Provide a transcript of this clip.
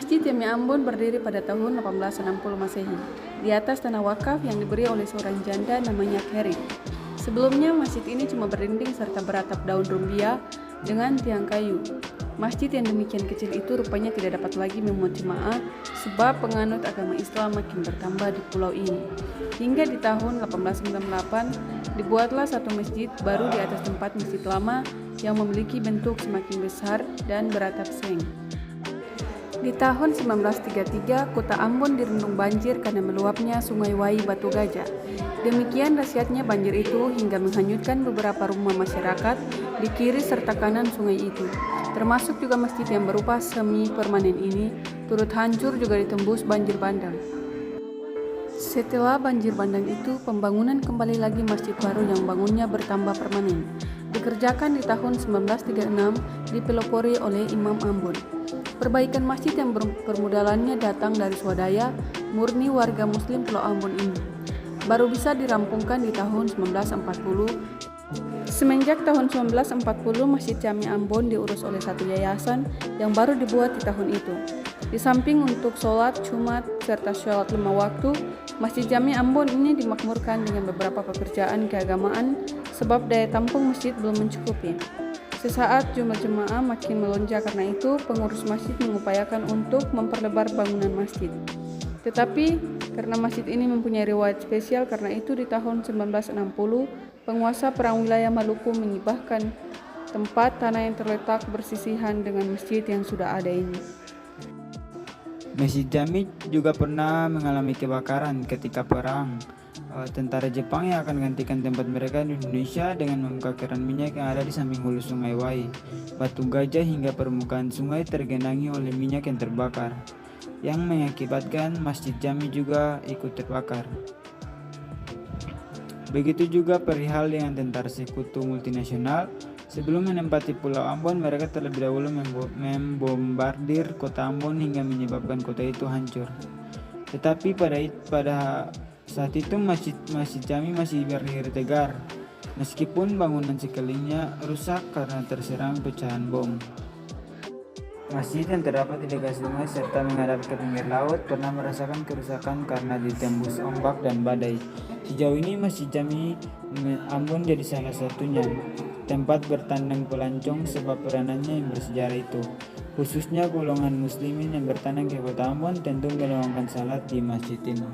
Masjid Jami Ambon berdiri pada tahun 1860 Masehi di atas tanah wakaf yang diberi oleh seorang janda namanya Kerim. Sebelumnya masjid ini cuma berdinding serta beratap daun rumbia dengan tiang kayu. Masjid yang demikian kecil itu rupanya tidak dapat lagi memuat jemaah sebab penganut agama Islam makin bertambah di pulau ini. Hingga di tahun 1898 dibuatlah satu masjid baru di atas tempat masjid lama yang memiliki bentuk semakin besar dan beratap seng. Di tahun 1933, kota Ambon direndung banjir karena meluapnya Sungai Wai Batu Gajah. Demikian dahsyatnya banjir itu hingga menghanyutkan beberapa rumah masyarakat di kiri serta kanan sungai itu. Termasuk juga masjid yang berupa semi permanen ini turut hancur juga ditembus banjir bandang. Setelah banjir bandang itu, pembangunan kembali lagi masjid baru yang bangunnya bertambah permanen. Dikerjakan di tahun 1936, dipelopori oleh Imam Ambon. Perbaikan masjid yang permodalannya datang dari swadaya murni warga muslim Pulau Ambon ini baru bisa dirampungkan di tahun 1940. Semenjak tahun 1940, Masjid Jami Ambon diurus oleh satu yayasan yang baru dibuat di tahun itu. Di samping untuk sholat Jumat serta sholat 5 waktu, Masjid Jami Ambon ini dimakmurkan dengan beberapa pekerjaan keagamaan sebab daya tampung masjid belum mencukupi. Sesaat jumlah jemaah makin melonjak, karena itu pengurus masjid mengupayakan untuk memperlebar bangunan masjid. Tetapi karena masjid ini mempunyai riwayat spesial, karena itu di tahun 1960 penguasa perang wilayah Maluku menghibahkan tempat tanah yang terletak bersisihan dengan masjid yang sudah ada ini. Masjid Jami juga pernah mengalami kebakaran ketika perang. Tentara Jepang yang akan menggantikan tempat mereka di Indonesia dengan membuka keran minyak yang ada di samping hulu Sungai Wai, Batu Gajah, hingga permukaan sungai tergenangi oleh minyak yang terbakar, yang mengakibatkan Masjid Jami juga ikut terbakar. Begitu juga perihal dengan tentara sekutu multinasional. Sebelum menempati Pulau Ambon, mereka terlebih dahulu membombardir kota Ambon hingga menyebabkan kota itu hancur. Tetapi pada saat itu Masjid Jami masih berdiri tegar, meskipun bangunan sekelilingnya rusak karena terserang pecahan bom. Masjid yang terdapat di dekat sungai serta menghadap ke pinggir laut pernah merasakan kerusakan karena ditembus ombak dan badai. Sejauh ini Masjid Jami Ambon jadi salah satunya tempat bertandang pelancong sebab peranannya yang bersejarah itu. Khususnya golongan muslimin yang bertandang ke kota Ambon tentu meluangkan salat di masjid ini.